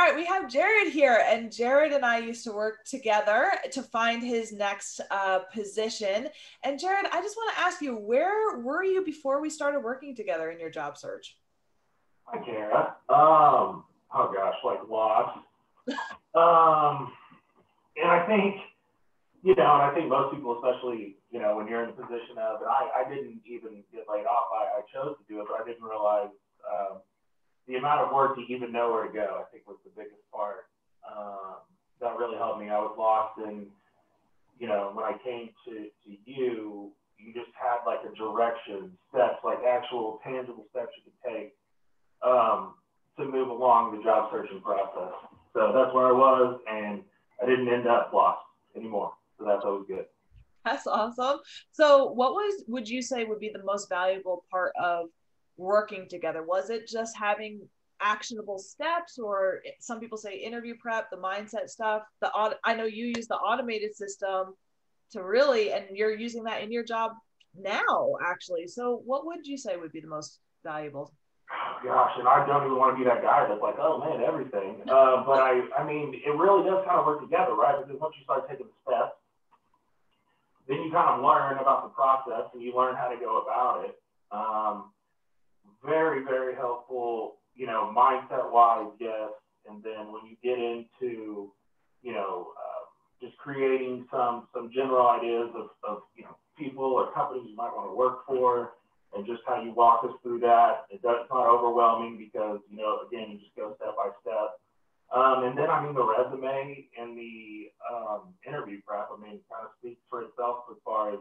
right, we have Gerrod here, and Gerrod and I used to work together to find his next position. And Gerrod, I just want to ask you, where were you before we started working together in your job search? Hi, Kara. Oh gosh, like lost. Um, and I think, and I think most people, especially, when you're in the position of, and I didn't even get laid off. I chose to do it, but I didn't realize the amount of work to even know where to go, I think was the biggest part. That really helped me. I was lost in, when I came to you, you just had like a direction, steps, like actual tangible steps you could take to move along the job searching process. So that's where I was, and I didn't end up lost anymore. So that's always good. That's awesome. So would you say would be the most valuable part of working together? Was it just having actionable steps, or some people say interview prep, the mindset stuff, I know you use the automated system to really, and you're using that in your job now, actually. So what would you say would be the most valuable? Oh, gosh, and I don't even want to be that guy that's like, oh man, everything. But I mean, it really does kind of work together, right? Because once you start taking the steps, then you kind of learn about the process and you learn how to go about it. Very, very helpful, mindset wise, yes. And then when you get into, just creating some general ideas of people or companies you might want to work for, and just how you walk us through that. It's not overwhelming because, again, you just go step by step. And then, I mean, the resume and the interview prep, kind of speaks for itself as far as,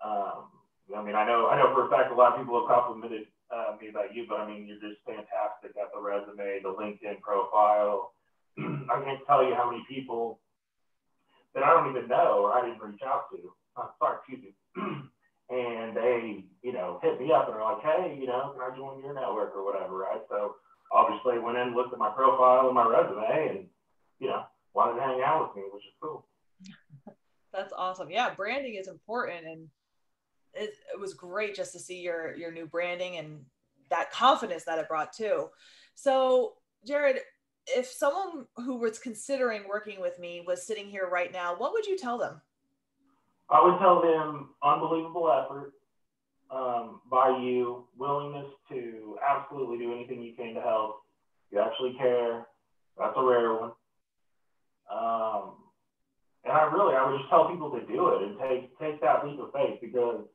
I know for a fact a lot of people have complimented me about you, but you're just fantastic at the resume, the LinkedIn profile. I can't tell you how many people that I don't even know or I didn't reach out to. Excuse me. And they, hit me up and are like, hey, can I join your network or whatever, right? So obviously went in, looked at my profile and my resume and, wanted to hang out with me, which is cool. That's awesome. Yeah, branding is important. And it was great just to see your new branding and that confidence that it brought too. So Gerrod, if someone who was considering working with me was sitting here right now, what would you tell them? I would tell them unbelievable effort by you, willingness to absolutely do anything you can to help. You actually care. That's a rare one. And I would just tell people to do it and take that leap of faith because,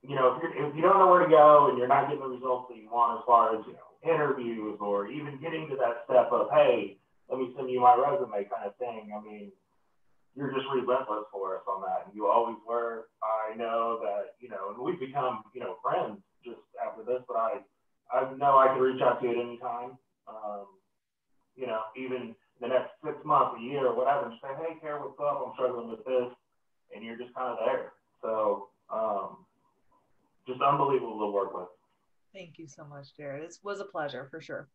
if you don't know where to go and you're not getting the results that you want as far as, interviews or even getting to that step of, hey, let me send you my resume kind of thing. You're just relentless for us on that. And you always were. I know that, and we've become, friends just after this, but I know I can reach out to you at any time. Even the next 6 months, a year, or whatever, and just say, hey, Kara, what's up? I'm struggling with this. And you're just kind of there. So just unbelievable to work with. Thank you so much, Gerrod. It was a pleasure for sure.